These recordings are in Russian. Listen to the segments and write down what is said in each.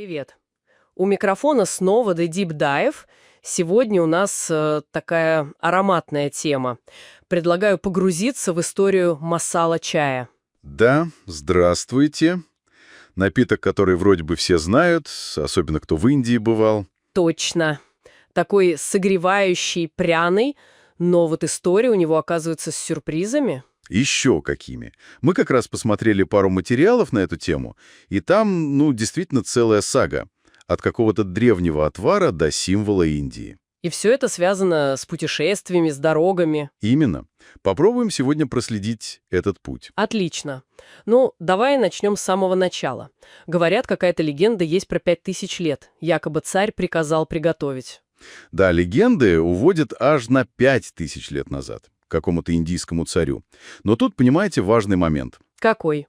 Привет. У микрофона снова The Deep Dive. Сегодня у нас такая ароматная тема. Предлагаю погрузиться в историю масала чая. Да, здравствуйте. Напиток, который вроде бы все знают, особенно кто в Индии бывал. Точно. Такой согревающий, пряный, но вот история у него оказывается с сюрпризами. Еще какими. Мы как раз посмотрели пару материалов на эту тему, и там, действительно целая сага. От какого-то древнего отвара до символа Индии. И все это связано с путешествиями, с дорогами. Именно. Попробуем сегодня проследить этот путь. Отлично. Ну, давай начнем с самого начала. Говорят, какая-то легенда есть про 5000 лет. Якобы царь приказал приготовить. Да, легенды уводят аж на 5000 лет назад, к какому-то индийскому царю. Но тут, понимаете, важный момент. Какой?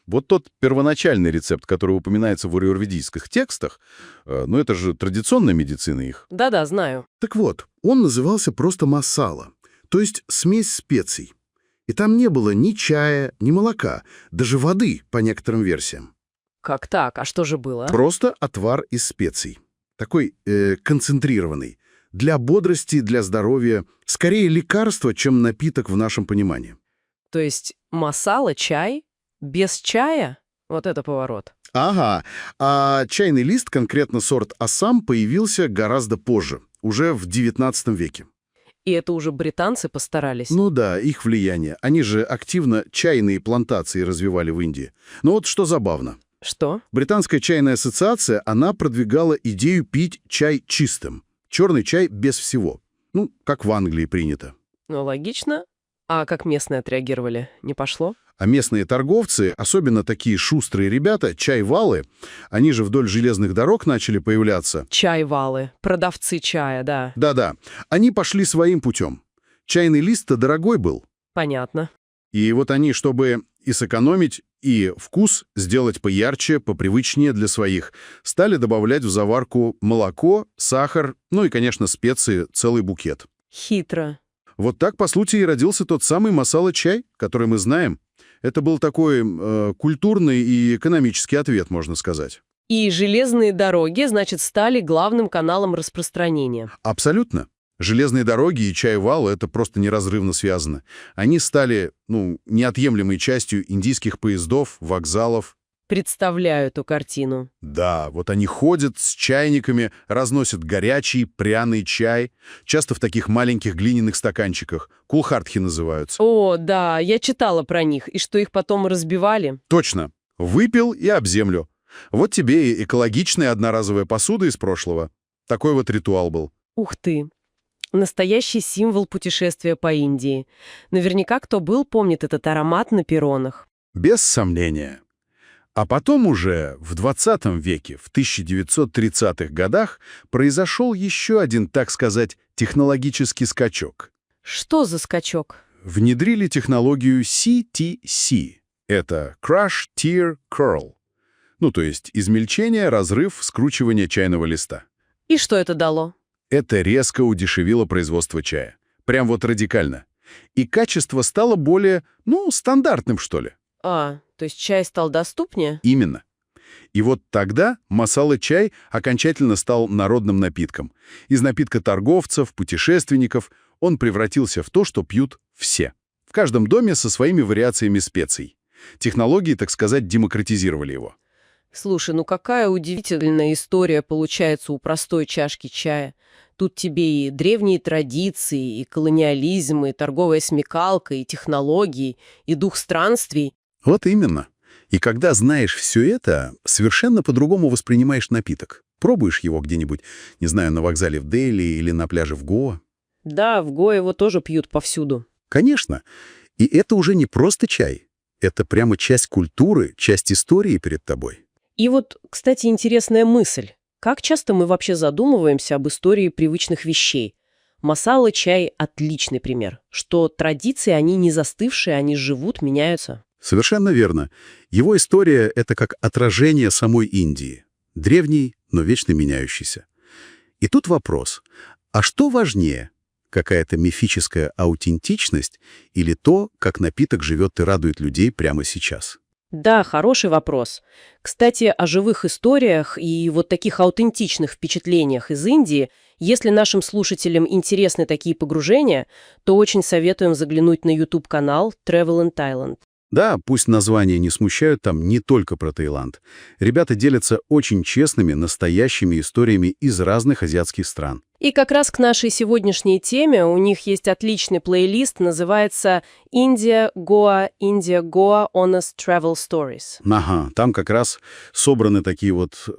Вот тот первоначальный рецепт, который упоминается в аюрведических текстах, это же традиционная медицина их. Да-да, знаю. Так вот, он назывался просто масала, то есть смесь специй. И там не было ни чая, ни молока, даже воды, по некоторым версиям. Как так? А что же было? Просто отвар из специй. Такой концентрированный. Для бодрости, для здоровья. Скорее лекарство, чем напиток в нашем понимании. То есть масала, чай? Без чая? Вот это поворот. Ага. А чайный лист, конкретно сорт Ассам, появился гораздо позже, уже в XIX веке. И это уже британцы постарались? Ну да, их влияние. Они же активно чайные плантации развивали в Индии. Но вот что забавно. Что? Британская чайная ассоциация, она продвигала идею пить чай чистым. Черный чай без всего. Как в Англии принято. Ну, логично. А как местные отреагировали? Не пошло? А местные торговцы, особенно такие шустрые ребята, чай-валы, они же вдоль железных дорог начали появляться. Чай-валы, продавцы чая, да. Да-да, они пошли своим путем. Чайный лист-то дорогой был. Понятно. И вот они, чтобы и сэкономить, и вкус сделать поярче, попривычнее для своих, стали добавлять в заварку молоко, сахар, и, конечно, специи, целый букет. Хитро. Вот так, по сути, и родился тот самый масала-чай, который мы знаем. Это был такой культурный и экономический ответ, можно сказать. И железные дороги, значит, стали главным каналом распространения. Абсолютно. Железные дороги и чай-вал — это просто неразрывно связано. Они стали, неотъемлемой частью индийских поездов, вокзалов. Представляю эту картину. Да, вот они ходят с чайниками, разносят горячий, пряный чай, часто в таких маленьких глиняных стаканчиках. Кулхартхи называются. О, да, я читала про них, и что их потом разбивали. Точно. Выпил и об землю. Вот тебе и экологичная одноразовая посуда из прошлого. Такой вот ритуал был. Ух ты. Настоящий символ путешествия по Индии. Наверняка кто был, помнит этот аромат на перронах. Без сомнения. А потом уже в 20 веке, в 1930-х годах, произошел еще один, так сказать, технологический скачок. Что за скачок? Внедрили технологию CTC. Это Crush, Tear, Curl. То есть измельчение, разрыв, скручивание чайного листа. И что это дало? Это резко удешевило производство чая. Прям вот радикально. И качество стало более, стандартным, что ли. То есть чай стал доступнее? Именно. И вот тогда масала-чай окончательно стал народным напитком. Из напитка торговцев, путешественников он превратился в то, что пьют все. В каждом доме со своими вариациями специй. Технологии, так сказать, демократизировали его. Слушай, какая удивительная история получается у простой чашки чая. Тут тебе и древние традиции, и колониализм, и торговая смекалка, и технологии, и дух странствий. Вот именно. И когда знаешь все это, совершенно по-другому воспринимаешь напиток. Пробуешь его где-нибудь, не знаю, на вокзале в Дели или на пляже в Гоа. Да, в Гоа его тоже пьют повсюду. Конечно. И это уже не просто чай. Это прямо часть культуры, часть истории перед тобой. И вот, кстати, интересная мысль. Как часто мы вообще задумываемся об истории привычных вещей? Масала-чай – отличный пример. Что традиции, они не застывшие, они живут, меняются. Совершенно верно. Его история — это как отражение самой Индии. Древней, но вечно меняющейся. И тут вопрос. А что важнее? Какая-то мифическая аутентичность или то, как напиток живет и радует людей прямо сейчас? Да, хороший вопрос. Кстати, о живых историях и вот таких аутентичных впечатлениях из Индии, если нашим слушателям интересны такие погружения, то очень советуем заглянуть на YouTube-канал Travel in Thailand. Да, пусть названия не смущают, там не только про Таиланд. Ребята делятся очень честными, настоящими историями из разных азиатских стран. И как раз к нашей сегодняшней теме у них есть отличный плейлист, называется «Индия, Гоа, Honest Travel Stories». Ага, там как раз собраны такие вот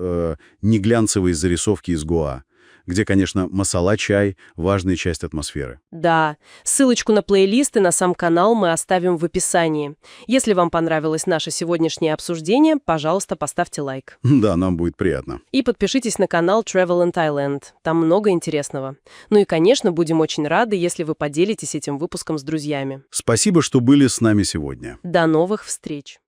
неглянцевые зарисовки из Гоа, где, конечно, масала-чай — важная часть атмосферы. Да, ссылочку на плейлист и на сам канал мы оставим в описании. Если вам понравилось наше сегодняшнее обсуждение, пожалуйста, поставьте лайк. Да, нам будет приятно. И подпишитесь на канал Travel in Thailand. Там много интересного. Ну и, конечно, будем очень рады, если вы поделитесь этим выпуском с друзьями. Спасибо, что были с нами сегодня. До новых встреч!